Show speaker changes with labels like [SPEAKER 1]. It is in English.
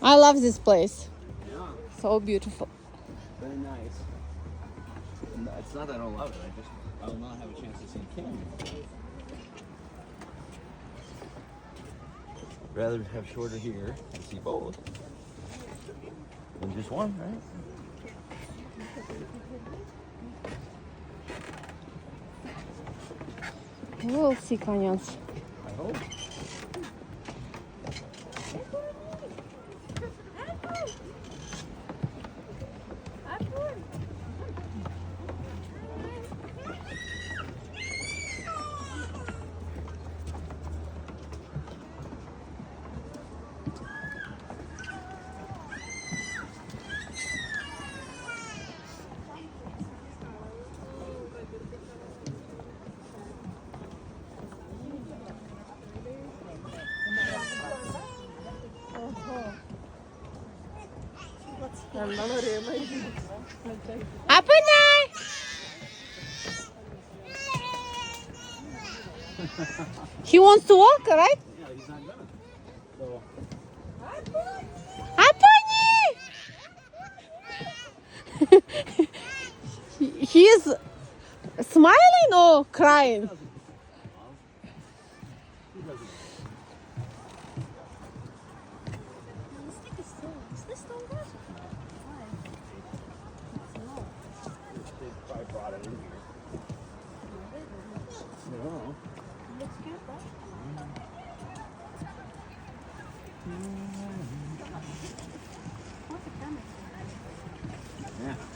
[SPEAKER 1] I love this place.
[SPEAKER 2] Yeah,
[SPEAKER 1] So beautiful.
[SPEAKER 2] very nice. It's not that I don't love it. I will not have a chance to see Kim. Rather have shorter here and see both than just one, right?
[SPEAKER 1] We'll see canyons.
[SPEAKER 2] I hope.
[SPEAKER 1] Apene! He wants to walk, right?
[SPEAKER 2] Yeah, he's not gonna. So.
[SPEAKER 1] Apene! He's smiling or crying?
[SPEAKER 2] They probably brought it in here. No. Yeah.